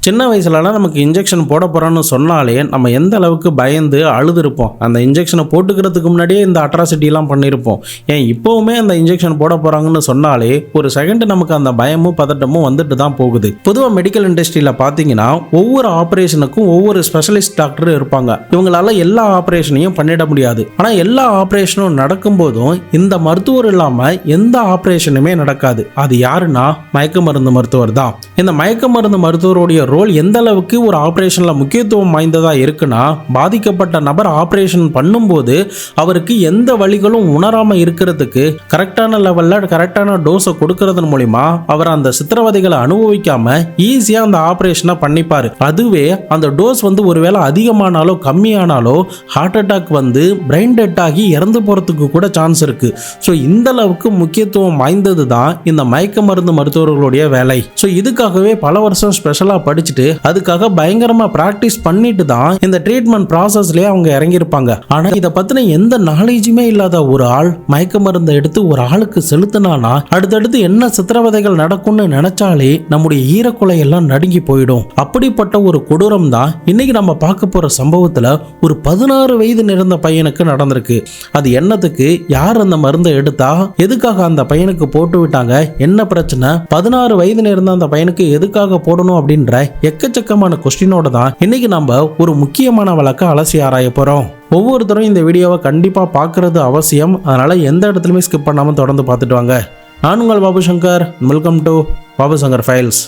சின்ன வயசுலலாம் நமக்கு இன்ஜெக்ஷன் போட போகிறோன்னு சொன்னாலே நம்ம எந்த அளவுக்கு பயந்து அழுதுருப்போம். அந்த இன்ஜெக்ஷனை போட்டுக்கிறதுக்கு முன்னாடியே இந்த அட்ராசிட்டிலாம் பண்ணியிருப்போம். ஏன் இப்போவுமே அந்த இன்ஜெக்ஷன் போட போகிறாங்கன்னு சொன்னாலே ஒரு செகண்ட் நமக்கு அந்த பயமும் பதட்டமும் வந்துட்டு தான் போகுது. பொதுவாக மெடிக்கல் இண்டஸ்ட்ரியில் பார்த்தீங்கன்னா ஒவ்வொரு ஆப்ரேஷனுக்கும் ஒவ்வொரு ஸ்பெஷலிஸ்ட் டாக்டர் இருப்பாங்க. இவங்களால எல்லா ஆப்ரேஷனையும் பண்ணிட முடியாது. ஆனால் எல்லா ஆப்ரேஷனும் நடக்கும்போதும் இந்த மருத்துவர் இல்லாமல் எந்த ஆப்ரேஷனுமே நடக்காது. அது யாருன்னா மயக்க மருந்து மருத்துவர் தான். இந்த மயக்க மருந்து மருத்துவருடைய ரோல் எந்த அளவுக்கு ஒரு ஆப்ரேஷன்ல முக்கியத்துவம் வாய்ந்ததா இருக்குன்னா, பாதிக்கப்பட்ட நபர் ஆப்ரேஷன் பண்ணும்போது அவருக்கு எந்த வழிகளும் உணராம இருக்கிறதுக்கு கரெக்டான லெவல்ல கரெக்டான டோஸை கொடுக்கறதன் மூலியமா அவர் அந்த சித்திரவதைகளை அனுபவிக்காம ஈஸியா அந்த ஆப்ரேஷனை பண்ணிப்பாரு. அதுவே அந்த டோஸ் ஒருவேளை அதிகமானாலோ கம்மியானாலோ ஹார்ட் அட்டாக் பிரெயின் டெட் ஆகி இறந்து போறதுக்கு கூட சான்ஸ் இருக்கு. ஸோ இந்த அளவுக்கு முக்கியத்துவம் வாய்ந்தது தான் இந்த மயக்க மருந்து மருத்துவர்களுடைய வேலை. ஸோ இதுக்காகவே பல வருஷம் ஸ்பெஷலா படிச்சுட்டு அதுக்காக பயங்கரமா பிராக்டிஸ் பண்ணிட்டு தான் இந்த ட்ரீட்மெண்ட் ப்ராசஸ்லயே அவங்க இறங்கியிருப்பாங்க. ஆனா இதை பத்தின எந்த நாலேஜுமே இல்லாத ஒரு ஆள் மயக்க மருந்தை எடுத்து ஒரு ஆளுக்கு செலுத்தினானா அடுத்தடுத்து என்ன சித்திரவதைகள் நடக்கும்னு நினைச்சாலே நம்முடைய ஈரக்குலை எல்லாம் நடுங்கி போயிடும். அப்படிப்பட்ட ஒரு கொடூரம் தான் இன்னைக்கு நம்ம பார்க்க போற சம்பவத்துல ஒரு 16 வயது நிறந்த பையனுக்கு நடந்திருக்கு. அது என்னத்துக்கு, யார் அந்த மருந்தை எடுத்தா, எதுக்காக அந்த பையனுக்கு போட்டு விட்டாங்க, என்ன பிரச்சனை, 16 வயது நிறந்த அந்த பையனுக்கு எதுக்காக போடணும் அப்படின்ற எக்கச்சக்கமான கொஸ்டினோட தான் இன்னைக்கு நம்ம ஒரு முக்கியமான வழக்கை அலசி ஆராய போறோம். ஒவ்வொருத்தரும் இந்த வீடியோவை கண்டிப்பா பார்க்கறது அவசியம். அதனால எந்த இடத்துலயுமே ஸ்கிப் பண்ணாம தொடர்ந்து பார்த்துட்டு வாங்க. நான் உங்கள் Babu Shankar. Welcome to Babu Shankar files.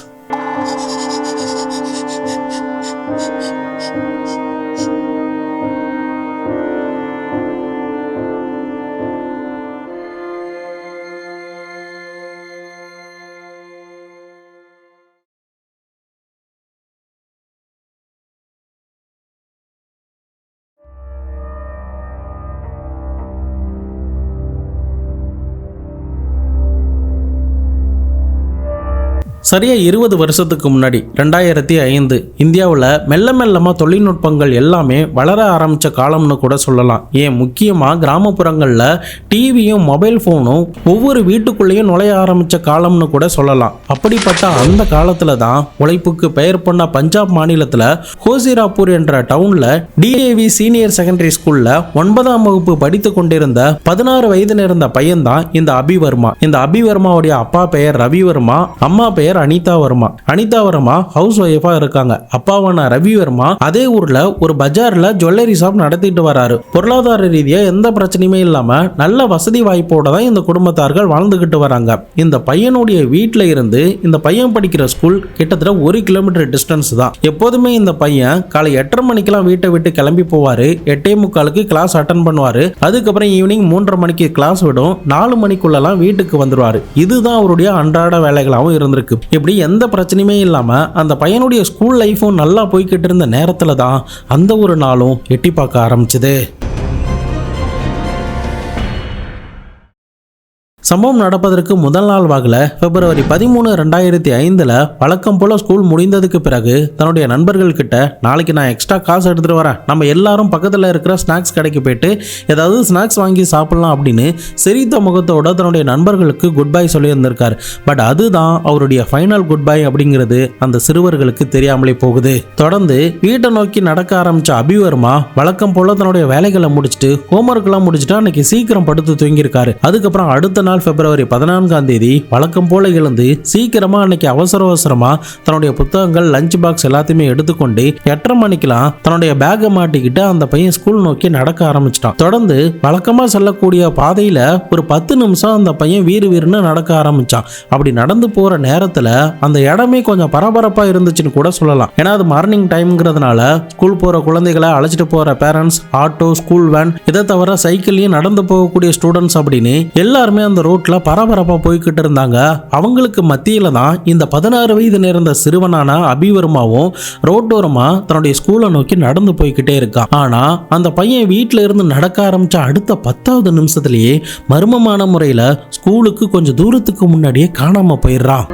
சரியா 20 வருஷத்துக்கு முன்னாடி 2005 இந்தியாவில் மெல்ல மெல்லமாக தொழில்நுட்பங்கள் எல்லாமே வளர ஆரம்பித்த காலம்னு கூட சொல்லலாம். ஏன் முக்கியமாக கிராமப்புறங்களில் டிவியும் மொபைல் ஃபோனும் ஒவ்வொரு வீட்டுக்குள்ளேயும் நுழைய ஆரம்பித்த காலம்னு கூட சொல்லலாம். அப்படிப்பட்ட அந்த காலத்தில் தான் உழைப்புக்கு பெயர் பண்ண பஞ்சாப் மாநிலத்தில் ஹோசிராப்பூர் என்ற டவுனில் டிஏவி சீனியர் செகண்டரி ஸ்கூலில் 9ஆம் வகுப்பு படித்து கொண்டிருந்த 16 வயது நிறந்த பையன் தான் இந்த அபிவர்மா. இந்த அபிவர்மாவுடைய அப்பா பெயர் ரவிவர்மா, அம்மா பெயர் அனிதா வர்மா. அனிதா வர்மா ஹவுஸ் ஒய்ஃபா இருக்காங்க. அப்பாவான ரவி வர்மா அதே ஊர்ல ஒரு பஜார்ல ஜுவல்லரி ஷாப் நடத்திட்டு வராரு. பொருளாதார ரீதியா எந்த பிரச்சனையுமே இல்லாம நல்ல வசதி வாய்ப்போட தான் இந்த குடும்பத்தார்கள் வாழ்ந்துகிட்டு வராங்க. இந்த பையனுடைய வீட்டுல இருந்து இந்த பையன் படிக்கிற ஸ்கூல் கிட்டத்தட்ட 1 கிலோமீட்டர் டிஸ்டன்ஸ் தான். எப்போதுமே இந்த பையன் காலை 8:30 மணிக்கெல்லாம் வீட்டை விட்டு கிளம்பி போவாரு. 8:45 கிளாஸ் அட்டன் பண்ணுவாரு. அதுக்கப்புறம் ஈவினிங் 3:30 மணிக்கு கிளாஸ் விடும். 4 மணிக்குள்ளலாம் வீட்டுக்கு வந்துருவாரு. இதுதான் அவருடைய அன்றாட வேலைகளாகவும் இருந்திருக்கு. இப்படி எந்த பிரச்சனையுமே இல்லாம அந்த பையனுடைய ஸ்கூல் லைஃபும் நல்லா போய்கிட்டு இருந்த நேரத்துல தான் அந்த ஒரு நாளும் எட்டி பார்க்க ஆரம்பிச்சது. சம்பவம் நடப்பதற்கு முதல் நாள் வாக்கில் பிப்ரவரி 13, 2005 வழக்கம் போல ஸ்கூல் முடிந்ததுக்கு பிறகு தன்னுடைய நண்பர்கள் கிட்ட, நாளைக்கு நான் எக்ஸ்ட்ரா காசு எடுத்துட்டு வரேன், நம்ம எல்லாரும் பக்கத்தில் இருக்கிற ஸ்நாக்ஸ் கடைக்கு போயிட்டு ஏதாவது ஸ்நாக்ஸ் வாங்கி சாப்பிடலாம் அப்படின்னு சிரித்த முகத்தோட தன்னுடைய நண்பர்களுக்கு குட் பை சொல்லி இருந்திருக்காரு. பட் அதுதான் அவருடைய ஃபைனல் குட் பை அப்படிங்கிறது அந்த சிறுவர்களுக்கு தெரியாமலே போகுது. தொடர்ந்து வீட்டை நோக்கி நடக்க ஆரம்பிச்ச அபிவர்மா வழக்கம் போல தன்னுடைய வேலைகளை முடிச்சுட்டு ஹோம்ஒர்க் எல்லாம் முடிச்சுட்டு அன்னைக்கு சீக்கிரம் படுத்து தூங்கியிருக்காரு. அதுக்கப்புறம் அடுத்த நாள் பிப்ரவரி 14 வழக்கம் போல எழுந்து சீக்கிரமா அன்னைக்கு அவசரமா தன்னுடைய புத்தகங்கள், லஞ்ச் பாக்ஸ் எல்லாத்தையுமே எடுத்துக்கொண்டு 8:30 மணிக்கெல்லாம் தன்னுடைய பேக்கை மாட்டிக்கிட்டு அந்த பையன் ஸ்கூல் நோக்கி நடக்க ஆரம்பிச்சிட்டான். தொடர்ந்து வழக்கமா செல்லக்கூடிய பாதையில ஒரு 10 நிமிஷம் அந்த பையன் வீறுன்னு நடக்க ஆரம்பிச்சான். அப்படி நடந்து போற நேரத்துல அந்த இடமே கொஞ்சம் பரபரப்பா இருந்துச்சுன்னு கூட சொல்லலாம். ஏன்னா அது மார்னிங் டைம்ங்கிறதுனால ஸ்கூல் போற குழந்தைகளை அழைச்சிட்டு போற பேரண்ட்ஸ், ஆட்டோ, ஸ்கூல் வேன், இதை தவிர சைக்கிள்லயும் நடந்து போகக்கூடிய ஸ்டூடெண்ட்ஸ் அப்படின்னு எல்லாருமே அந்த ரோட்ல பரபரப்பா போய்கிட்டு இருந்தாங்க. அவங்களுக்கு மத்தியில தான் இந்த 16 வயது நிறந்த சிறுவனான அபிவர்மாவும் ரோட்டோரமா தன்னுடைய ஸ்கூலை நோக்கி நடந்து போய்கிட்டே இருக்கான். ஆனா அந்த பையன் வீட்டுல இருந்து நடக்க ஆரம்பிச்ச அடுத்த 10வது நிமிஷத்திலேயே மர்மமான முறையில ஸ்கூலுக்கு கொஞ்சம் தூரத்துக்கு முன்னாடியே காணாம போயிடுறான்.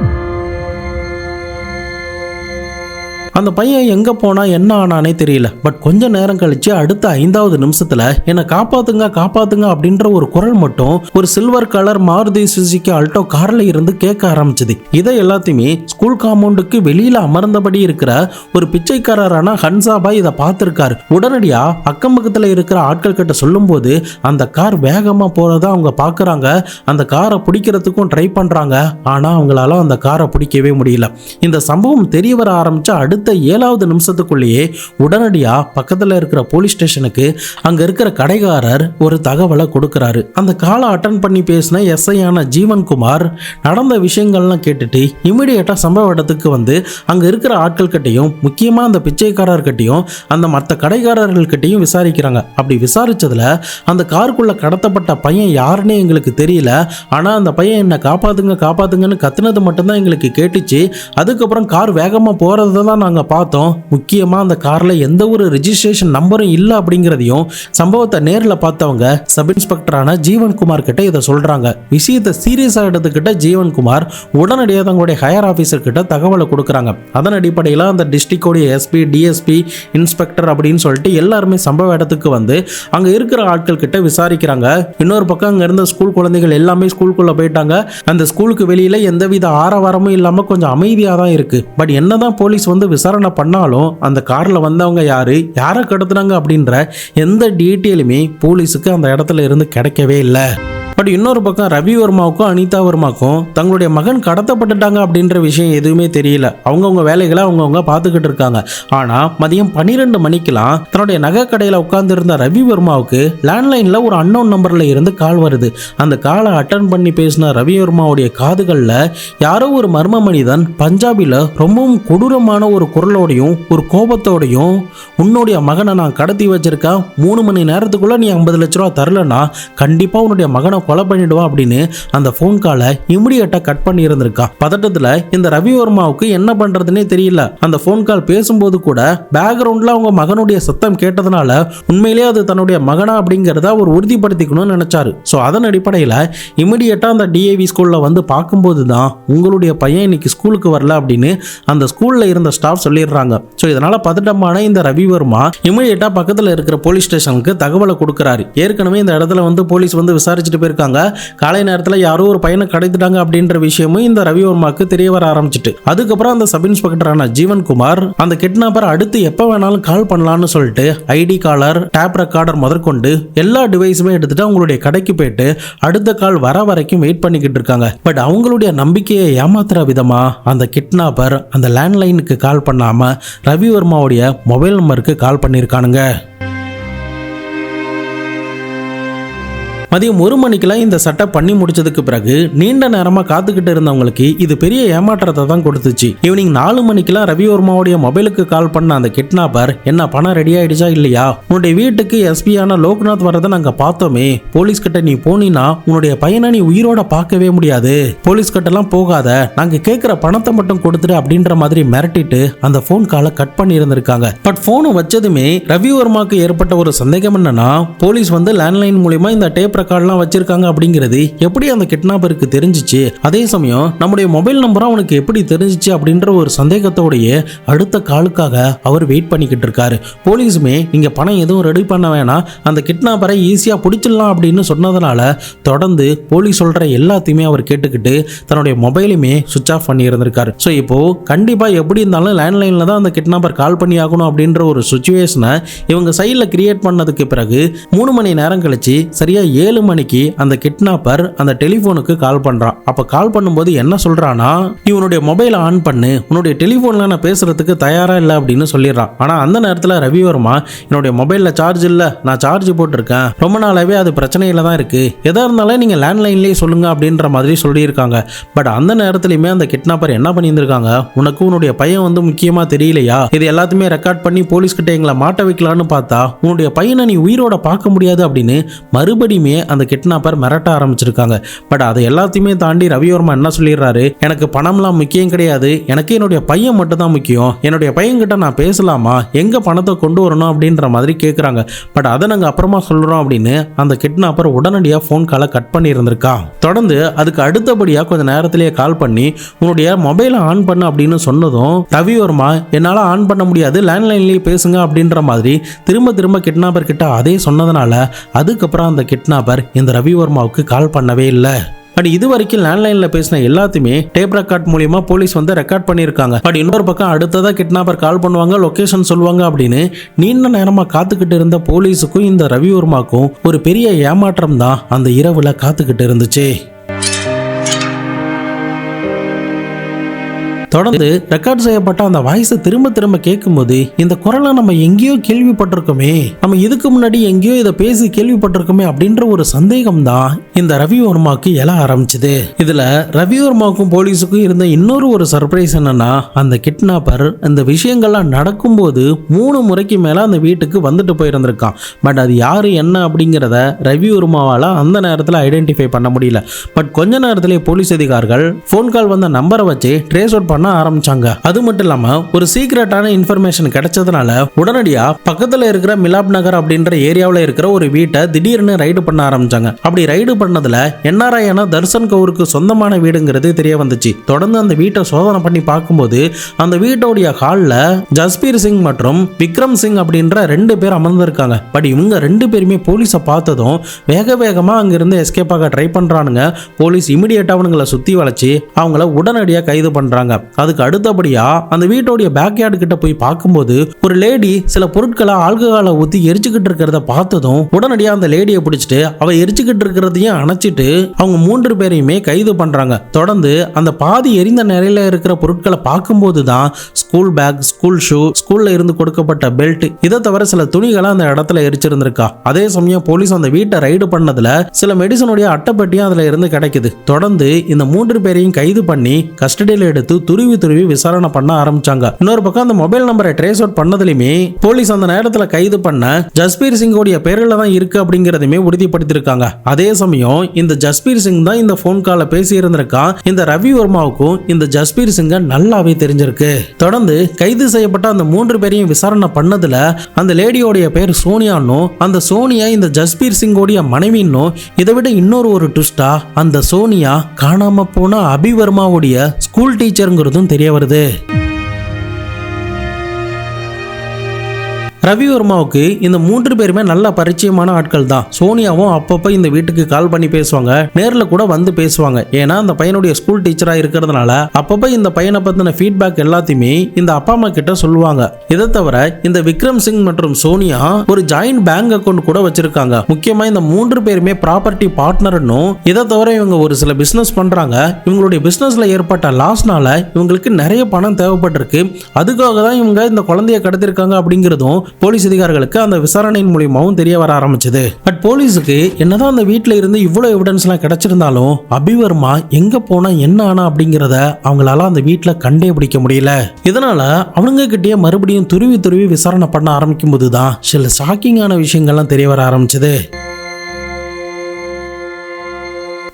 அந்த பையன் எங்க போனா என்ன ஆனானே தெரியல. பட் கொஞ்ச நேரம் கழிச்சு அடுத்த 5வது நிமிஷத்துல என்னை காப்பாத்துங்க காப்பாத்துங்க அப்படின்ற ஒரு குரல் மட்டும் ஒரு silver colour Maruti Suzuki Alto கார்ல இருந்து கேட்க ஆரம்பிச்சது. இதை எல்லாத்தையுமே ஸ்கூல் காம்பவுண்டுக்கு வெளியில அமர்ந்தபடி இருக்கிற ஒரு பிச்சைக்காரரான ஹன்சாபாய் இதை பார்த்திருக்காரு. உடனடியா அக்கம் பக்கத்துல இருக்கிற ஆட்கள் கிட்ட சொல்லும் போது அந்த கார் வேகமா போறதா அவங்க பாக்குறாங்க. அந்த காரை பிடிக்கிறதுக்கும் ட்ரை பண்றாங்க. ஆனா அவங்களால அந்த காரை பிடிக்கவே முடியல. இந்த சம்பவம் தெரிய வர ஆரம்பிச்ச அடுத்த 7வது நிமிஷத்துக்குள்ளேயே உடனடியா பக்கத்துல இருக்கிற போலீஸ் ஸ்டேஷனுக்கு அங்க இருக்கிற கடைக்காரர் ஒரு தகவலை கொடுக்கிறாரு. அந்த காலை அட்டன் பண்ணி பேசின எஸ்ஐ ஆன ஜீவன்குமார் நடந்த விஷயங்கள்லாம் கேட்டுட்டு இமிடியேட்டா சம்பவ இடத்துக்கு வந்து அங்க இருக்கிற ஆட்கள் கிட்டையும் முக்கியமா அந்த பிச்சைக்காரர்கிட்டையும் அந்த மற்ற கடைக்காரர்கள் கிட்டையும் விசாரிக்கிறாங்க. அப்படி விசாரிச்சதுல அந்த காருக்குள்ள கடத்தப்பட்ட பையன் யாருன்னே எங்களுக்கு தெரியல. ஆனா அந்த பையன் என்ன காப்பாத்துங்க காப்பாத்துங்கன்னு கத்துனது மட்டும்தான் எங்களுக்கு கேட்டுச்சு. அதுக்கப்புறம் கார் வேகமா போறதை தான் நாங்க பார்த்தோம். முக்கியமா அந்த கார்ல எந்த ஒரு ரெஜிஸ்ட்ரேஷன் நம்பரும் இல்லை அப்படிங்கிறதையும் சம்பவத்தை நேரில் பார்த்தவங்க சப் இன்ஸ்பெக்டரான ஜீவன்குமார் கிட்ட இதை சொல்றாங்க. விஷயத்தை சீரியஸா எடுத்துக்கிட்ட ஜீவன்குமார் உடனடியாக தங்களுடைய ஹையர் ஆபீசர் கிட்ட தகவலை கொடுக்குறாங்க. அதன் அடிப்படையில் அந்த டிஸ்ட்ரிக்டோடைய எஸ்பி டிஎஸ்பி இன்ஸ்பெக்டர் அப்படின்னு சொல்லிட்டு எல்லாருமே சம்பவ இடத்துக்கு வந்து அங்க இருக்கிற ஆட்கள் கிட்ட விசாரிக்கிறாங்க. இன்னொரு பக்கம் அங்க இருந்த ஸ்கூல் குழந்தைகள் எல்லாமே ஸ்கூலுக்குள்ள போயிட்டாங்க. அந்த ஸ்கூலுக்கு வெளியில எந்தவித ஆரவாரமும் இல்லாம கொஞ்சம் அமைதியா தான் இருக்கு. பட் என்னதான் போலீஸ் வந்து விசாரணை பண்ணாலும் அந்த கார்ல வந்தவங்க யாரை கடத்துனாங்க அப்படின்ற எந்த டீட்டெயிலுமே போலீஸுக்கு அந்த இடத்துல இருந்து கிடைக்கவே இல்லை. பட் இன்னொரு பக்கம் ரவி வர்மாவுக்கும் அனிதா வர்மாவுக்கும் தங்களுடைய மகன் கடத்தப்பட்டுட்டாங்க அப்படின்ற விஷயம் எதுவுமே தெரியல. அவங்கவுங்க வேலைகளை அவங்கவுங்க பார்த்துக்கிட்டு இருக்காங்க. ஆனால் மதியம் 12 மணிக்கெல்லாம் தன்னுடைய நகை கடையில் உட்கார்ந்து இருந்த ரவி வர்மாவுக்கு லேண்ட்லைனில் ஒரு அன்னோன் நம்பரில் இருந்து கால் வருது. அந்த காலை அட்டன் பண்ணி பேசின ரவி வர்மாவுடைய காதுகளில் யாரோ ஒரு மர்ம மனிதன் பஞ்சாபில் ரொம்பவும் கொடூரமான ஒரு குரலோடையும் ஒரு கோபத்தோடையும் உன்னுடைய மகனை நான் கடத்தி வச்சிருக்கேன், 3 மணி நேரத்துக்குள்ள நீ 50 லட்ச ரூபா தரலன்னா கண்டிப்பாக உன்னுடைய மகனை கொலை பண்ணிடுவா அப்படின்னு அந்த போன் காலை இமிடியேட்டா கட் பண்ணி இருந்திருக்கா. பதட்டத்துல இந்த ரவி வர்மாவுக்கு என்ன பண்றதுன்னே தெரியல. அந்த போன் கால் பேசும்போது கூட பேக்ரவுண்ட்ல அவங்க மகனுடைய சத்தம் கேட்டதுனால உண்மையிலேயே அது தன்னுடைய மகனா அப்படிங்கிறத அவர் உறுதிப்படுத்திக்கணும்னு நினைச்சாரு. ஸோ அதன் அடிப்படையில் இமிடியேட்டா அந்த டிஏவி ஸ்கூல்ல வந்து பார்க்கும்போது தான் உங்களுடைய பையன் இன்னைக்கு ஸ்கூலுக்கு வரல அப்படின்னு அந்த ஸ்கூல்ல இருந்த ஸ்டாஃப் சொல்லிடுறாங்க. ஸோ இதனால பதட்டமான இந்த ரவி வர்மா இமிடியேட்டா பக்கத்தில் இருக்கிற போலீஸ் ஸ்டேஷனுக்கு தகவலை கொடுக்கிறாரு. ஏற்கனவே இந்த இடத்துல வந்து போலீஸ் வந்து விசாரிச்சுட்டு போயிருக்காங்க. காலை நேரத்தில் யாரோ ஒரு பையனை கடத்திட்டாங்க அப்படின்ற விஷயமும் இந்த ரவி வர்மாக்கு தெரிய வர ஆரம்பிச்சிட்டு அதுக்கப்புறம் அந்த சப் இன்ஸ்பெக்டரான ஜீவன்குமார் அந்த கிட்னாப்பர் அடுத்து எப்போ வேணாலும் கால் பண்ணலாம்னு சொல்லிட்டு ஐடி காலர் டேப் ரெக்கார்டர் முதற்கொண்டு எல்லா டிவைஸுமே எடுத்துட்டு அவங்களுடைய கடைக்கு போயிட்டு அடுத்த கால் வர வரைக்கும் வெயிட் பண்ணிக்கிட்டு இருக்காங்க. பட் அவங்களுடைய நம்பிக்கையை ஏமாத்துற விதமா அந்த கிட்னாப்பர் அந்த லேண்ட்லைனுக்கு கால் பண்ணாம ரவி வர்மாவுடைய மொபைல் நம்பருக்கு கால் பண்ணியிருக்கானுங்க. மதியம் 1 மணிக்கெல்லாம் இந்த செட்டப் பண்ணி முடிச்சதுக்கு பிறகு நீண்ட நேரமாக காத்துக்கிட்டு இருந்தவங்களுக்கு இது பெரிய ஏமாற்றத்தை தான் கொடுத்துச்சு. ஈவினிங் 4 மணிக்கெல்லாம் ரவி வர்மாவுடைய மொபைலுக்கு கால் பண்ண அந்த கிட்னாப்பர் என்ன பணம் ரெடி ஆயிடுச்சா இல்லையா, உன்னுடைய வீட்டுக்கு எஸ்பியான லோக்நாத் வரதை நாங்கள் பார்த்தோமே, போலீஸ் கிட்ட நீ போனீன்னா உன்னுடைய பையனை நீ உயிரோட பார்க்கவே முடியாது, போலீஸ் கிட்டலாம் போகாத, நாங்கள் கேட்குற பணத்தை மட்டும் கொடுத்துரு அப்படின்ற மாதிரி மிரட்டிட்டு அந்த ஃபோன் காலை கட் பண்ணி இருந்திருக்காங்க. பட் ஃபோனை வச்சதுமே ரவி வர்மாவுக்கு ஏற்பட்ட ஒரு சந்தேகம் என்னன்னா போலீஸ் வந்து லேண்ட்லைன் மூலியமா இந்த டேப் ரெக்கார்ட்லாம் வச்சிருக்காங்க அப்படிங்கிறது எப்படி அந்த கிட்னாப்பருக்கு தெரிஞ்சிச்சு, அதே சமயம் நம்முடைய மொபைல் நம்பரும் அவனுக்கு எப்படி தெரிஞ்சிச்சு அப்படின்ற ஒரு சந்தேகத்தோடைய அடுத்த காலுக்காக அவர் வெயிட் பண்ணிக்கிட்டு இருக்காரு. போலீஸுமே நீங்க பணம் எதுவும் ரெடி பண்ண வேணாம், அந்த கிட்னாப்பரை ஈஸியா பிடிச்சிடலாம் அப்படின்னு சொன்னதுனால தொடர்ந்து போலீஸ் சொல்ற எல்லாத்தையுமே அவர் கேட்டுக்கிட்டு தன்னுடைய மொபைலுமே சுவிட்ச் ஆஃப் பண்ணி இருந்திருக்காரு. ஸோ இப்போ கண்டிப்பா எப்படி இருந்தாலும் லேண்ட்லைன்ல தான் அந்த கிட்னாப்பர் கால் பண்ணி ஆகணும் அப்படின்ற ஒரு சுச்சுவேஷனை இவங்க சைடில் கிரியேட் பண்ணதுக்கு பிறகு 3 மணி நேரம் கழிச்சு சரியா 7 மணிக்கு அந்த கிட்னாப்பர் அந்த டெலிபோனுக்கு கால் பண்றான். அப்ப கால் பண்ணும்போது என்ன சொல்றானா, நீ உன்னுடைய மொபைலை ஆன் பண்ணு, உன்னுடைய டெலிபோன்ல நான் பேசுறதுக்கு தயாரா இல்லை அப்படின்னு சொல்லிடுறான். ஆனா அந்த நேரத்தில் ரவி வர்மா என்னுடைய மொபைல்ல சார்ஜ் இல்லை, நான் சார்ஜ் போட்டிருக்கேன், ரொம்ப நாளாவே அது பிரச்சனையில தான் இருக்கு, எதா இருந்தாலும் நீங்க லேண்ட்லைன்லேயே சொல்லுங்க அப்படின்ற மாதிரி சொல்லியிருக்காங்க. பட் அந்த நேரத்திலுமே அந்த கிட்னாப்பர் என்ன பண்ணியிருந்திருக்காங்க, உனக்கு உன்னுடைய பையன் வந்து முக்கியமா தெரியலையா, இது எல்லாத்தையுமே ரெக்கார்ட் பண்ணி போலீஸ் கிட்ட எங்களை மாட்ட வைக்கலான்னு பார்த்தா உன்னுடைய பையனை நீ உயிரோட பார்க்க முடியாது அப்படின்னு மறுபடியுமே அந்த கிட்னாப்பர் மிரட்ட ஆரம்பிச்சிருக்காங்க. பட் அதை எல்லாத்தையுமே தாண்டி ரவிவர்மா என்ன சொல்லிடுறாரு, எனக்கு பணம்லாம் முக்கியம் கிடையாது, எனக்கு என்னுடைய பையன் மட்டும் தான் முக்கியம், என்னுடைய பையன்கிட்ட நான் பேசலாமா, எங்க பணத்தை கொண்டு வரணும் அப்படின்ற மாதிரி கேட்குறாங்க. பட் அதை நாங்கள் அப்புறமா சொல்றோம் அப்படின்னு அந்த கிட்னாப்பர் உடனடியாக ஃபோன் காலை கட் பண்ணி இருந்திருக்கா. தொடர்ந்து அதுக்கு அடுத்தபடியாக கொஞ்சம் நேரத்திலேயே கால் பண்ணி உன்னுடைய மொபைலை ஆன் பண்ண அப்படின்னு சொன்னதும் ரவிவர்மா என்னால் ஆன் பண்ண முடியாது, லேண்ட்லைன்லேயே பேசுங்க அப்படின்ற மாதிரி திரும்ப திரும்ப கிட்னாப்பர் கிட்ட அதே சொன்னதுனால அதுக்கப்புறம் அந்த கிட்னாப்பர் இந்த ரவிவர்மாவுக்கு கால் பண்ணவே இல்லை. பட் இது வரைக்கும் லேண்ட்லைன்ல பேசின எல்லாத்தையுமே டேப் ரெக்கார்ட் மூலியமா போலீஸ் வந்து ரெக்கார்ட் பண்ணியிருக்காங்க. பட் இன்னொரு பக்கம் அடுத்ததா கிட்னாப்பர் கால் பண்ணுவாங்க, லொகேஷன் சொல்லுவாங்க அப்படின்னு நீண்ட நேரமா காத்துக்கிட்டு இருந்த போலீஸுக்கும் இந்த ரவிவர்மாக்கும் ஒரு பெரிய ஏமாற்றம் தான் அந்த இரவுல காத்துக்கிட்டு இருந்துச்சு. தொடர்ந்து ரெக்கார்ட் செய்யப்பட்ட அந்த வாய்ஸை திரும்ப திரும்ப கேட்கும்போது இந்த குரலை நம்ம எங்கேயோ கேள்விப்பட்டிருக்கோமே, நம்ம இதுக்கு முன்னாடி எங்கேயோ இதை பேசி கேள்விப்பட்டிருக்கோமே அப்படின்ற ஒரு சந்தேகம் தான் இந்த ரவிவர்மாவுக்கு எழ ஆரம்பிச்சுது. இதுல ரவிவர்மாவுக்கும் போலீஸுக்கும் இருந்த இன்னொரு ஒரு சர்ப்ரைஸ் என்னன்னா, அந்த கிட்னாப்பர் இந்த விஷயங்கள்லாம் நடக்கும்போது 3 முறைக்கு மேல அந்த வீட்டுக்கு வந்துட்டு போயிருந்திருக்கான். பட் அது யாரு என்ன அப்படிங்கிறத ரவிவர்மாவால அந்த நேரத்தில் ஐடென்டிஃபை பண்ண முடியல. பட் கொஞ்ச நேரத்திலேயே போலீஸ் அதிகாரிகள் போன் கால் வந்த நம்பரை வச்சு ட்ரேஸ் அவுட் ஆரம்பிச்சாங்க. அது மட்டும் இல்லாம ஒரு சீக்ரெட்டான இன்ஃபர்மேஷன் கிடைச்சதுனால உடனடியா பக்கத்துல இருக்கிற மிலாப் நகர் அப்படின்ற ஏரியாவில் இருக்கிற ஒரு வீட்டை திடீர்னு ரைடு பண்ண ஆரம்பிச்சாங்க. அப்படி ரைடு பண்ணதுல என்ஆர்ஐயான தர்சன் கவுருக்கு சொந்தமான வீடுங்கிறது தெரிய வந்துச்சு. தொடர்ந்து அந்த வீட்டை சோதனை பண்ணி பார்க்கும்போது அந்த வீட்டோடைய ஹால்ல ஜஸ்பீர் சிங் மற்றும் விக்ரம் சிங் அப்படின்ற 2 பேர் அமர்ந்திருக்காங்க. பட் இவங்க 2 பேருமே போலீஸை பார்த்ததும் வேக வேகமா அங்கிருந்து எஸ்கேப் ஆக ட்ரை பண்றானுங்க. போலீஸ் இமிடியேட்டா அவங்களை சுத்தி வளைச்சு அவங்கள உடனடியாக கைது பண்றாங்க. அதுக்கு அடுத்தபடியா அந்த வீட்டோடைய பேக்யார்டு கிட்ட போய் பார்க்கும்போது ஒரு லேடி சில பொருட்களை ஆல்கஹாலை ஊத்தி எரிச்சுக்கிட்டு இருக்கிறத பார்த்ததும் உடனடியா அந்த லேடியை பிடிச்சிட்டு அவ எரிச்சுக்கிட்டு இருக்கிறதையும் அணைச்சிட்டு அவங்க 3 பேரையுமே கைது பண்றாங்க. தொடர்ந்து அந்த பாதி எரிந்த நிலையில இருக்கிற பொருட்களை பார்க்கும்போது தான் ஸ்கூல் பேக், ஸ்கூல் ஷூ, ஸ்கூல்ல இருந்து கொடுக்கப்பட்ட பெல்ட், இதை தவிர சில துணிகளை அந்த இடத்துல எரிச்சிருந்திருக்கா. அதே சமயம் போலீஸ் அந்த வீட்டை ரைடு பண்ணதுல சில மெடிசனுடைய அட்டைப்பட்டியும் அதுல இருந்து கிடைக்குது. தொடர்ந்து இந்த 3 பேரையும் கைது பண்ணி கஸ்டடியில் எடுத்து துருவி விசாரணை பண்ண ஆரம்பிச்சாங்க. இன்னொரு பக்கம் அந்த மொபைல் நம்பரை ட்ரேஸ் அவுட் பண்ணதுலயுமே போலீஸ் அந்த நேரத்தில் கைது பண்ண ஜஸ்பீர் சிங்கோடைய பேர்ல தான் இருக்கு அப்படிங்கறதுமே உறுதிப்படுத்திருக்காங்க. அதே சமயம் இந்த ஜஸ்பீர் சிங் தான் இந்த போன் காலை பேசி இருந்திருக்கான். இந்த ரவிவர்மாவுக்கும் இந்த ஜஸ்பீர் சிங்க நல்லாவே தெரிஞ்சிருக்கு. தொடர்ந்து கைது செய்யப்பட்ட அந்த 3 பேரையும் விசாரணை பண்ணதுல அந்த லேடியோடைய பேர் சோனியான்னும் அந்த சோனியா இந்த ஜஸ்பீர் சிங்கோடைய மனைவின்னும், இதை விட இன்னொரு ஒரு ட்விஸ்டா அந்த சோனியா காணாம போன அபிவர்மாவுடைய ஸ்கூல் டீச்சருங்கிறதும் தெரிய வருது. ரவிவர்மாவுக்கு இந்த 3 பேருமே நல்ல பரிச்சயமான ஆட்கள் தான். சோனியாவும் அப்பப்போ இந்த வீட்டுக்கு கால் பண்ணி பேசுவாங்க, நேரில் கூட வந்து பேசுவாங்க. ஏன்னா அந்த பையனுடைய ஸ்கூல் டீச்சராக இருக்கிறதுனால அப்பப்போ இந்த பையனை பற்றின ஃபீட்பேக் எல்லாத்தையுமே இந்த அப்பா அம்மா கிட்ட சொல்லுவாங்க. இதை தவிர இந்த விக்ரம் சிங் மற்றும் சோனியா ஒரு ஜாயிண்ட் பேங்க் அக்கௌண்ட் கூட வச்சிருக்காங்க. முக்கியமாக இந்த 3 பேருமே ப்ராப்பர்ட்டி பார்ட்னர்னும், இதை தவிர இவங்க ஒரு சில பிஸ்னஸ் பண்ணுறாங்க. இவங்களுடைய பிஸ்னஸில் ஏற்பட்ட லாஸ்னால இவங்களுக்கு நிறைய பணம் தேவைப்பட்டிருக்கு. அதுக்காக தான் இவங்க இந்த குழந்தைய கடத்திருக்காங்க அப்படிங்கிறதும் போலீஸ் அதிகாரிகளுக்கு அந்த விசாரணையின் மூலமாவும் தெரிய வர ஆரம்பிச்சது. பட் போலீஸுக்கு என்னதான் அந்த வீட்டில் இருந்து இவ்வளவு எவிடன்ஸ் எல்லாம் கிடைச்சிருந்தாலும் அபிவர்மா எங்க போனா என்ன ஆனா அப்படிங்கிறத அவங்களால அந்த வீட்டில் கண்டே பிடிக்க முடியல. இதனால அவங்க கிட்டே மறுபடியும் துருவி விசாரணை பண்ண ஆரம்பிக்கும் போதுதான் சில ஷாக்கிங்கான விஷயங்கள்லாம் தெரிய வர ஆரம்பிச்சது.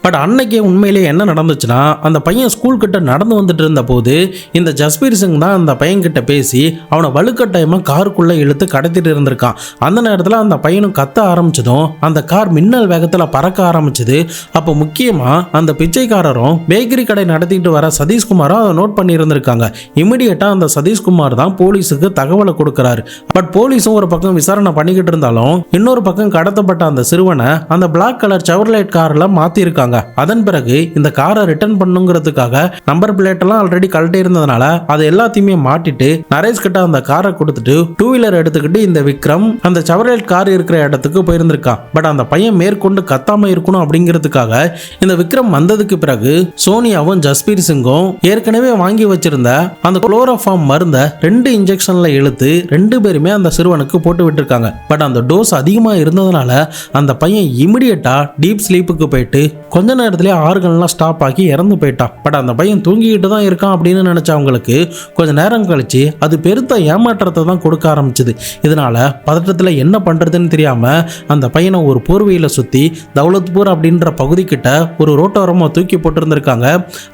பட் அன்னைக்கே உண்மையிலே என்ன நடந்துச்சுன்னா, அந்த பையன் ஸ்கூல் கிட்ட நடந்து வந்துட்டு இருந்த போது இந்த ஜஸ்பீர் சிங் தான் அந்த பையன் கிட்ட பேசி அவனை வலுக்கட்டாயமா காருக்குள்ள இழுத்து கடத்திட்டு இருந்திருக்கான். அந்த நேரத்தில் அந்த பையனும் கத்த ஆரம்பிச்சதும் அந்த கார் மின்னல் வேகத்தில் பறக்க ஆரம்பிச்சது. அப்போ முக்கியமா அந்த பிச்சைக்காரரும் பேக்கரி கடை நடத்திட்டு வர சதீஷ்குமாரும் அதை நோட் பண்ணி இருந்திருக்காங்க. இமிடியேட்டா அந்த சதீஷ்குமார் தான் போலீஸுக்கு தகவலை கொடுக்கிறாரு. பட் போலீஸும் ஒரு பக்கம் விசாரணை பண்ணிக்கிட்டு இருந்தாலும் இன்னொரு பக்கம் கடத்தப்பட்ட அந்த சிறுவனை அந்த பிளாக் கலர் செவர்லைட் கார்ல மாத்தி இருக்காங்க. அதன் பிறகு இந்த காரை ரிட்டர்ன் பண்ணுங்கிறதுக்காக நம்பர் பிளேட் எல்லாம் ஆல்ரெடி கழட்டி இருந்ததுனால அது எல்லாத்தையுமே மாட்டிட்டு நரேஷ் கிட்ட அந்த காரை கொடுத்துட்டு 2 வீலர் எடுத்துக்கிட்டு இந்த விக்ரம் அந்த செவர்லைட் கார் இருக்கிற இடத்துக்கு போயிருந்திருக்கான். பட் அந்த பையன் மேற்கொண்டு கத்தாம இருக்கணும் அப்படிங்கிறதுக்காக இந்த விக்ரம் வந்ததுக்கு பிறகு சோனியாவும் ஜஸ்பீர் சிங்கும் ஏற்கனவே வாங்கி வச்சிருந்த அந்த குளோரோஃபார்ம் மருந்தை 2 இன்ஜெக்ஷன்ல இழுத்து 2 பேருமே அந்த சிறுவனுக்கு போட்டு விட்டுருக்காங்க. பட் அந்த டோஸ் அதிகமா இருந்ததுனால அந்த பையன் இமிடியேட்டா டீப் ஸ்லீப்புக்கு போயிட்டு கொஞ்ச கொஞ்ச நேரத்திலே ஆர்கன்லாம் ஸ்டாப் ஆகி இறந்து போயிட்டான். பட் அந்த பையன் தூங்கிக்கிட்டு தான் இருக்கான் அப்படின்னு நினைச்சவங்களுக்கு கொஞ்ச நேரம் கழிச்சு அது பெருத்த ஏமாற்றத்தை தான் கொடுக்க ஆரம்பிச்சுது. இதனால பதட்டத்தில் என்ன பண்றதுன்னு தெரியாம அந்த பையனை ஒரு போர்வையில சுத்தி தௌலத்பூர் அப்படின்ற பகுதி கிட்ட ஒரு ரோட்டோரமா தூக்கி போட்டிருந்திருக்காங்க.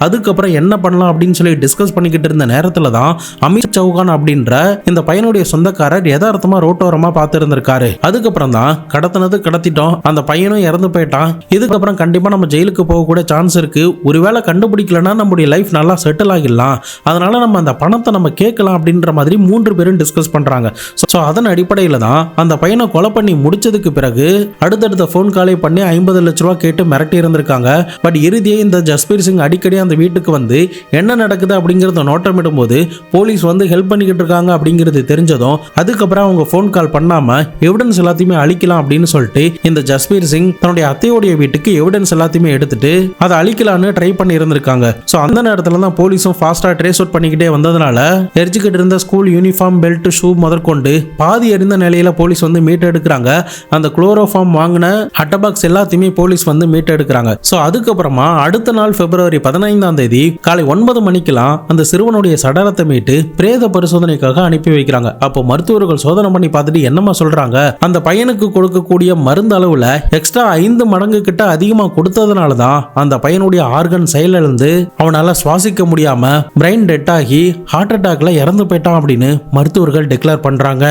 அதுக்கப்புறம் என்ன பண்ணலாம் அப்படின்னு சொல்லி டிஸ்கஸ் பண்ணிக்கிட்டு இருந்த நேரத்துல தான் அமித் சௌகான் அப்படின்ற இந்த பையனுடைய சொந்தக்காரர் யதார்த்தமா ரோட்டோரமா பார்த்து இருந்திருக்காரு. அதுக்கப்புறம் தான் கடத்தினது கடத்திட்டோம், அந்த பையனும் இறந்து போயிட்டான், இதுக்கப்புறம் கண்டிப்பா நம்ம ஜெயிலுக்கு போகக்கூடிய சான்ஸ் இருக்கு, ஒருவேளை கண்டுபிடிக்கலன்னா நம்முடைய லைஃப் நல்லா செட்டில் ஆகிடலாம், அதனால நம்ம அந்த பணத்தை நம்ம கேட்கலாம் அப்படின்ற மாதிரி 3 பேரும் டிஸ்கஸ் பண்றாங்க. ஸோ அதன் அடிப்படையில் தான் அந்த பையனை கொலை பண்ணி முடிச்சதுக்கு பிறகு அடுத்தடுத்த ஃபோன் காலை பண்ணி 50 லட்ச ரூபா கேட்டு மிரட்டி இருந்திருக்காங்க. பட் இறுதியே இந்த ஜஸ்பீர் சிங் அடிக்கடி அந்த வீட்டுக்கு வந்து என்ன நடக்குது அப்படிங்கிறத நோட்டமிடும் போது போலீஸ் வந்து ஹெல்ப் பண்ணிக்கிட்டு இருக்காங்க அப்படிங்கிறது தெரிஞ்சதும் அதுக்கப்புறம் அவங்க ஃபோன் கால் பண்ணாம எவிடன்ஸ் எல்லாத்தையுமே அழிக்கலாம் அப்படின்னு சொல்லிட்டு இந்த ஜஸ்பீர் சிங் தன்னுடைய அத்தையோடைய வீட்டுக்கு எவிடன்ஸ் எல்லாத்தையுமே எடுத்துட்டு அதை அழிக்கலான்னு ட்ரை பண்ணி இருந்திருக்காங்க. ஸோ அந்த நேரத்தில் தான் போலீஸும் ஃபாஸ்டா ட்ரேஸ் அவுட் பண்ணிக்கிட்டே வந்ததுனால எரிச்சுக்கிட்டு இருந்த ஸ்கூல் யூனிஃபார்ம், பெல்ட், ஷூ முதற்கொண்டு பாதி எறிந்த நிலையில போலீஸ் வந்து மீட் எடுக்கிறாங்க. அந்த குளோரோஃபார்ம் வாங்கின அட்டபாக்ஸ் எல்லாத்தையுமே போலீஸ் வந்து மீட் எடுக்கிறாங்க. ஸோ அதுக்கப்புறமா அடுத்த நாள் பிப்ரவரி 15ஆம் தேதி காலை 9 மணிக்கெல்லாம் அந்த சிறுவனுடைய சடலத்தை மீட்டு பிரேத பரிசோதனைக்காக அனுப்பி வைக்கிறாங்க. அப்போ மருத்துவர்கள் சோதனை பண்ணி பார்த்துட்டு என்னமா சொல்றாங்க, அந்த பையனுக்கு கொடுக்கக்கூடிய மருந்து அளவுல எக்ஸ்ட்ரா 5 மடங்கு கிட்ட அதிகமா கொடுத்ததுனால தான் அந்த பையனுடைய ஆர்கன் செயலிழந்து அவனால சுவாசிக்க முடியாம பிரெயின் டெட் ஆகி ஹார்ட் அட்டாக்ல இறந்து போயிட்டான் அப்படின்னு மருத்துவர்கள் டிக்ளேர் பண்றாங்க.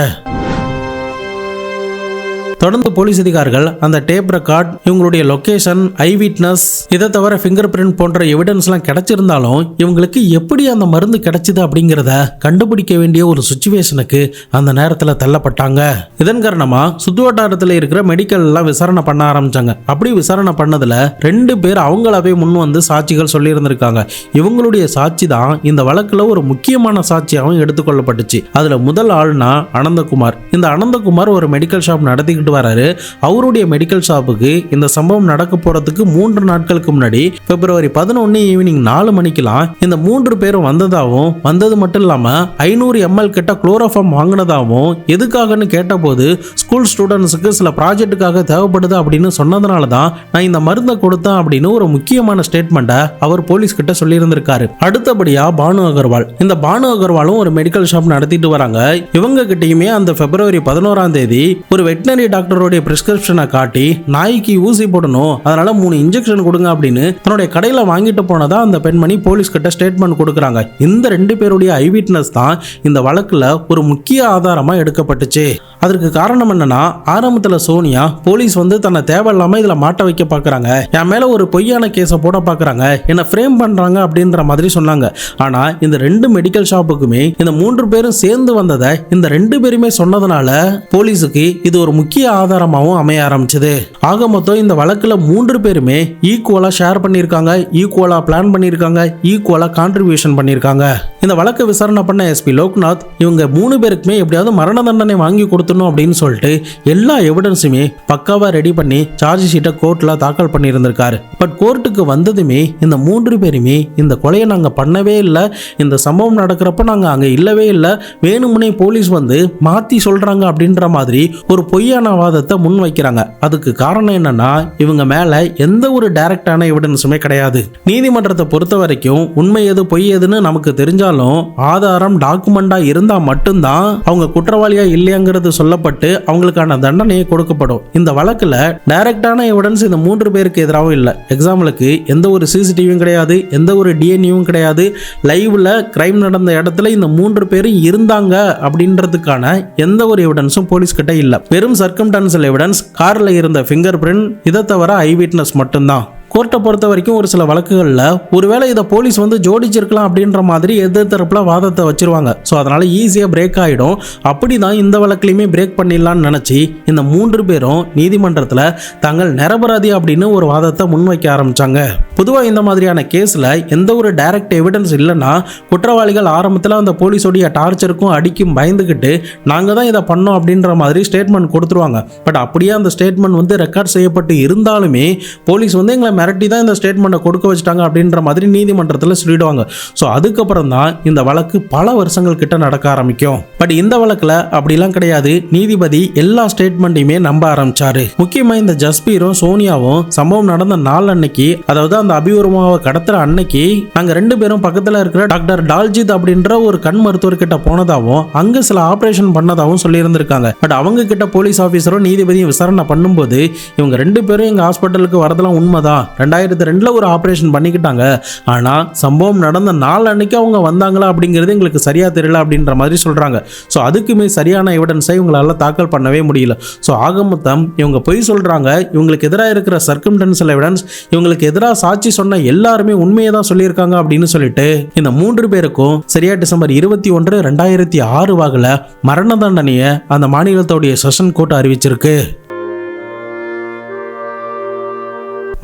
தொடர்ந்து போலீஸ் அதிகாரிகள் அந்த டேப் ரெக்கார்ட், இவங்களுடைய லொகேஷன், ஐ விட்னஸ், இதை தவிர ஃபிங்கர் பிரிண்ட் போன்ற எவிடன்ஸ்லாம் கிடைச்சிருந்தாலும் இவங்களுக்கு எப்படி அந்த மருந்து கிடைச்சது அப்படிங்கிறத கண்டுபிடிக்க வேண்டிய ஒரு சுச்சுவேஷனுக்கு அந்த நேரத்தில் தள்ளப்பட்டாங்க. இதன் காரணமா சுத்து வட்டாரத்தில் இருக்கிற மெடிக்கல் எல்லாம் விசாரணை பண்ண ஆரம்பிச்சாங்க. அப்படி விசாரணை பண்ணதுல 2 பேர் அவங்களாவே முன் வந்து சாட்சிகள் சொல்லி இருந்திருக்காங்க. இவங்களுடைய சாட்சி தான் இந்த வழக்குல ஒரு முக்கியமான சாட்சியாகவும் எடுத்துக்கொள்ளப்பட்டுச்சு. அதுல முதல் ஆள்னா அனந்தகுமார். இந்த அனந்தகுமார் ஒரு மெடிக்கல் ஷாப் நடத்திக்கிட்டு வராரு. அவருடைய மெடிக்கல் ஷாப்புக்கு இந்த சம்பவம் நடக்க போறதுக்கு 3 நாட்களுக்கு முன்னாடி பிப்ரவரி 11 ஈவினிங் 4 மணிக்கெல்லாம் இந்த 3 பேரும் வந்ததாகவும், வந்தது மட்டும் இல்லாம 500 ml கிட்ட குளோரோஃபார்ம் வாங்கினதாகவும், எதுக்காகன்னு கேட்டபோது ஸ்கூல் ஸ்டூடெண்ட்ஸுக்கு சில ப்ராஜெக்டுக்காக தேவைப்படுது அப்படின்னு சொன்னதுனால தான் நான் இந்த மருந்தை கொடுத்தேன் அப்படின்னு ஒரு முக்கியமான ஸ்டேட்மெண்ட்டை அவர் போலீஸ் கிட்ட சொல்லி இருந்திருக்காரு. அடுத்தபடியா பானு அகர்வால். இந்த பானு அகர்வாலும் ஒரு மெடிக்கல் ஷாப் நடத்திட்டு வராங்க. இவங்க கிட்டயுமே அந்த பிப்ரவரி 11ஆம் தேதி ஒரு வெட்டினரி டாக்டருடைய பிரிஸ்கிரிப்ஷனை காட்டி நாய்க்கு ஊசி போடணும், அதனால 3 இன்ஜெக்ஷன் கொடுங்க அப்படின்னு தன்னுடைய கடையில வாங்கிட்டு போனதா அந்த பெண்மணி போலீஸ் கிட்ட ஸ்டேட்மெண்ட் கொடுக்கறாங்க. இந்த 2 பேருடைய ஐ விட்னஸ் தான் இந்த வழக்குல ஒரு முக்கிய ஆதாரமா எடுக்கப்பட்டுச்சு. அதற்கு காரணம் என்னன்னா, ஆரம்பத்துல சோனியா போலீஸ் வந்து தன்னை தேவையில்லாம இதுல மாட்ட வைக்க பாக்குறாங்க, என் மேல ஒரு பொய்யான கேஸை போட பாக்குறாங்க, என்ன ஃப்ரேம் பண்றாங்க அப்படின்ற மாதிரி சொன்னாங்க. ஆனா இந்த 2 மெடிக்கல் ஷாப்புக்குமே இந்த 3 பேரும் சேர்ந்து வந்ததை இந்த 2 பேருமே சொன்னதுனால போலீஸுக்கு இது ஒரு முக்கிய ஆதாரமாகவும் அமைய ஆரம்பிச்சது. ஆக மொத்தம் இந்த வழக்குல 3 பேருமே ஈக்குவலா ஷேர் பண்ணியிருக்காங்க, ஈக்குவலா பிளான் பண்ணியிருக்காங்க, ஈக்குவலா கான்ட்ரிபியூஷன் பண்ணியிருக்காங்க. இந்த வழக்கு விசாரணை பண்ண எஸ்பி லோக்நாத் இவங்க 3 பேருக்குமே எப்படியாவது மரண தண்டனை வாங்கி கொடுத்தணும் அப்படின்னு சொல்லிட்டு எல்லா எவிடன்ஸுமே பக்காவா ரெடி பண்ணி சார்ஜ் ஷீட்டை கோர்ட்ல தாக்கல் பண்ணியிருந்திருக்காரு. பட் கோர்ட்டுக்கு வந்ததுமே இந்த 3 பேருமே இந்த கொலையை நாங்க பண்ணவே இல்லை, இந்த சம்பவம் நடக்கிறப்ப நாங்க அங்க இல்லவே இல்லை, வேணுமுனே போலீஸ் வந்து மாத்தி சொல்றாங்க அப்படின்ற மாதிரி ஒரு பொய்யான வாதத்தை முன் வைக்கிறாங்க. அதுக்கு காரணம் என்னன்னா, இவங்க மேல எந்த ஒரு டைரக்டான எவிடன்ஸுமே கிடையாது. நீதிமன்றத்தை பொறுத்த வரைக்கும் உண்மை எது பொய் எதுன்னு நமக்கு தெரிஞ்சாலும் ஆதாரம் டாக்குமெண்டா இருந்தா மட்டும்தான் அவங்க குற்றவாளியா இல்லையாங்கிறது சொல்லப்பட்டு அவங்களுக்கான தண்டனையை கொடுக்கப்படும். இந்த வழக்குல டைரக்டான எவிடன்ஸ் இந்த 3 பேருக்கு எதிராகவும் இல்லை. எக்ஸாம்பிளுக்கு எந்த ஒரு சிசிடிவியும் கிடையாது, எந்த ஒரு டிஎன்ஏவும் கிடையாது, லைவ்ல கிரைம் நடந்த இடத்துல இந்த 3 பேரும் இருந்தாங்க அப்படின்றதுக்கான எந்த ஒரு எவிடன்ஸும் போலீஸ் கிட்ட இல்லை. வெறும் சர்க்கம்டான்ஷியல் எவிடன்ஸ், கார்ல இருந்த ஃபிங்கர் பிரிண்ட், இதை தவிர ஐ விட்னஸ் மட்டும்தான். கோர்ட்டை பொறுத்த வரைக்கும் ஒரு சில வழக்குகளில் ஒருவேளை இதை போலீஸ் வந்து ஜோடிச்சிருக்கலாம் அப்படின்ற மாதிரி எதிர் தரப்புல வாதத்தை வச்சிருவாங்க. ஸோ அதனால ஈஸியாக பிரேக் ஆகிடும். அப்படி தான் இந்த வழக்குலையுமே பிரேக் பண்ணிடலான்னு நினச்சி இந்த 3 பேரும் நீதிமன்றத்தில் தாங்கள் நிரபராதி அப்படின்னு ஒரு வாதத்தை முன்வைக்க ஆரம்பிச்சாங்க. பொதுவாக இந்த மாதிரியான கேஸில் எந்த ஒரு டைரக்ட் எவிடன்ஸ் இல்லைன்னா குற்றவாளிகள் ஆரம்பத்தில் அந்த போலீஸோடைய டார்ச்சருக்கும் அடிக்கும் பயந்துக்கிட்டு நாங்கள் தான் இதை பண்ணோம் அப்படின்ற மாதிரி ஸ்டேட்மெண்ட் கொடுத்துருவாங்க. பட் அப்படியே அந்த ஸ்டேட்மெண்ட் வந்து ரெக்கார்ட் செய்யப்பட்டு இருந்தாலுமே போலீஸ் வந்து எங்களை மிரட்டி தான் இந்த ஸ்டேட்மெண்ட்டை கொடுக்க வச்சுட்டாங்க அப்படின்ற மாதிரி நீதிமன்றத்தில் சொல்லிடுவாங்க. ஸோ அதுக்கப்புறம் தான் இந்த வழக்கு பல வருஷங்கள் கிட்ட நடக்க ஆரம்பிக்கும். பட் இந்த வழக்கில் அப்படிலாம் கிடையாது. நீதிபதி எல்லா ஸ்டேட்மெண்ட்டையுமே நம்ப ஆரம்பிச்சாரு. முக்கியமாக இந்த ஜஸ்பீரும் சோனியாவும் சம்பவம் நடந்த நாள் அன்னைக்கு, அதாவது அந்த அபியூர்மாவை கடத்துற அன்னைக்கு, நாங்கள் 2 பேரும் பக்கத்தில் இருக்கிற டாக்டர் டால்ஜித் அப்படின்ற ஒரு கண் மருத்துவர்கிட்ட போனதாகவும் அங்கே சில ஆப்ரேஷன் பண்ணதாகவும் சொல்லியிருந்திருக்காங்க. பட் அவங்க கிட்ட போலீஸ் ஆஃபீஸரும் நீதிபதியும் விசாரணை பண்ணும்போது இவங்க 2 பேரும் எங்கள் ஹாஸ்பிட்டலுக்கு வரதெல்லாம் உண்மைதான், 2002 ஒரு ஆப்ரேஷன் பண்ணிக்கிட்டாங்க, ஆனால் சம்பவம் நடந்த நாள் அன்னைக்கு அவங்க வந்தாங்களா அப்படிங்கிறது எங்களுக்கு சரியா தெரியல அப்படின்ற மாதிரி சொல்றாங்க. ஸோ அதுக்குமே சரியான எவிடன்ஸை இவங்களால தாக்கல் பண்ணவே முடியல. ஸோ ஆக மொத்தம் இவங்க பொய் சொல்றாங்க. இவங்களுக்கு எதிராக இருக்கிற சர்க்கம்டன்ஷியல் எவிடன்ஸ், இவங்களுக்கு எதிராக சாட்சி சொன்ன எல்லாருமே உண்மையை தான் சொல்லியிருக்காங்க அப்படின்னு சொல்லிட்டு இந்த 3 பேருக்கும் சரியா டிசம்பர் 21, 2006 வாக்குல மரண தண்டனையை அந்த மாநிலத்தோடைய செஷன் கோர்ட் அறிவிச்சிருக்கு.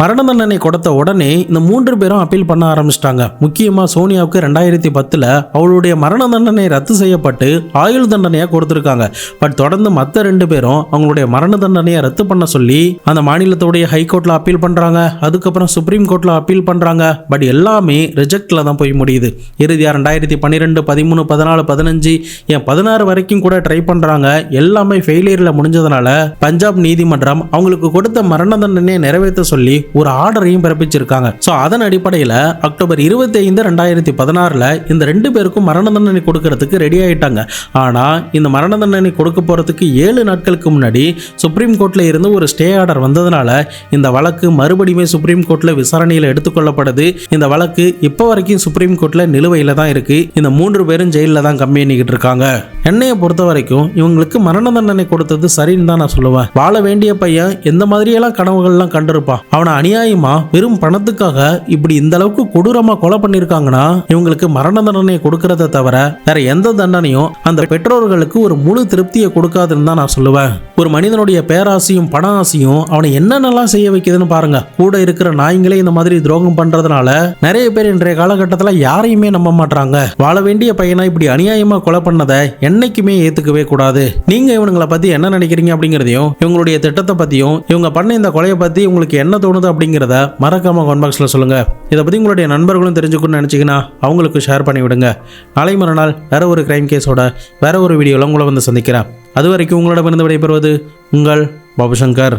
மரண தண்டனை கொடுத்த உடனே இந்த 3 பேரும் அப்பீல் பண்ண ஆரம்பிச்சிட்டாங்க. முக்கியமாக சோனியாவுக்கு 2010 அவளுடைய மரண தண்டனை ரத்து செய்யப்பட்டு ஆயுள் தண்டனையாக கொடுத்துருக்காங்க. பட் தொடர்ந்து மற்ற 2 பேரும் அவங்களுடைய மரண தண்டனையை ரத்து பண்ண சொல்லி அந்த மாநிலத்தோடைய ஹைகோர்ட்டில் அப்பீல் பண்ணுறாங்க. அதுக்கப்புறம் சுப்ரீம் கோர்ட்டில் அப்பீல் பண்ணுறாங்க. பட் எல்லாமே ரிஜெக்டில் தான் போய் முடியுது. இறுதியாக 2012, 13, 14, 15 ஏன் 16 வரைக்கும் கூட ட்ரை பண்ணுறாங்க. எல்லாமே ஃபெயிலியரில் முடிஞ்சதுனால பஞ்சாப் நீதிமன்றம் அவங்களுக்கு கொடுத்த மரண தண்டனையை நிறைவேற்ற சொல்லி ஒரு ஆர்டரையும் பிறப்பிச்சிருக்காங்க. ஸோ அதன் அடிப்படையில் அக்டோபர் 25, 2016 இந்த 2 பேருக்கும் மரண தண்டனை கொடுக்கறதுக்கு ரெடி ஆயிட்டாங்க. ஆனால் இந்த மரண தண்டனை கொடுக்க போறதுக்கு 7 நாட்களுக்கு முன்னாடி சுப்ரீம் கோர்ட்ல இருந்து ஒரு ஸ்டே ஆர்டர் வந்ததுனால இந்த வழக்கு மறுபடியுமே சுப்ரீம் கோர்ட்ல விசாரணையில் எடுத்துக்கொள்ளப்படுது. இந்த வழக்கு இப்போ வரைக்கும் சுப்ரீம் கோர்ட்ல நிலுவையில் தான் இருக்கு. இந்த 3 பேரும் ஜெயிலில் தான் கம்மி பண்ணிக்கிட்டு இருக்காங்க. என்னையை பொறுத்த வரைக்கும் இவங்களுக்கு மரண தண்டனை கொடுத்தது சரின்னு தான் நான் சொல்லுவேன். வாழ வேண்டிய பையன் எந்த மாதிரியெல்லாம் கனவுகள்லாம் கண்டிருப்பான். அவனை அநியாயமா வெறும் பணத்துக்காக இப்படி இந்த அளவுக்கு கொடூரமா கொலை பண்ணிருக்காங்கன்னா இவங்களுக்கு மரண தண்டனை கொடுக்கறத தவிர வேற எந்த தண்டனையும் அந்த பெற்றோர்களுக்கு ஒரு முழு திருப்தியை கொடுக்காதுன்னு தான் நான் சொல்லுவேன். ஒரு மனிதனுடைய பேராசையும் பண ஆசையும் அவனை என்னென்னலாம் செய்ய வைக்குதுன்னு பாருங்க. கூட இருக்கிற நாய்களே இந்த மாதிரி துரோகம் பண்றதுனால நிறைய பேர் இன்றைய காலகட்டத்தில் யாரையுமே நம்ப மாட்டாங்க. வாழ வேண்டிய பையனை இப்படி அநியாயமா கொலை பண்ணதை என்னைக்குமே ஏத்துக்கவே கூடாது. நீங்க இவங்களை பத்தி என்ன நினைக்கிறீங்க அப்படிங்கிறதையும் இவங்களுடைய திட்டத்தை பத்தியும் இவங்க பண்ண இந்த கொலையை பத்தி உங்களுக்கு என்ன தோணுது அப்படிங்கிறத மறக்காம கமெண்ட் பாக்ஸில் சொல்லுங்க. இதை பத்தி உங்களுடைய நண்பர்களும் தெரிஞ்சுக்கணும்னு நினைச்சீங்கன்னா அவங்களுக்கு ஷேர் பண்ணி விடுங்க. நாளை மறுநாள் வேற ஒரு கிரைம் கேஸோட வேற ஒரு வீடியோவில் உங்களை வந்து சந்திக்கிறேன். அது வரைக்கும் உங்களிடமிருந்து விடைபெறுவது உங்கள் பாபு சங்கர்.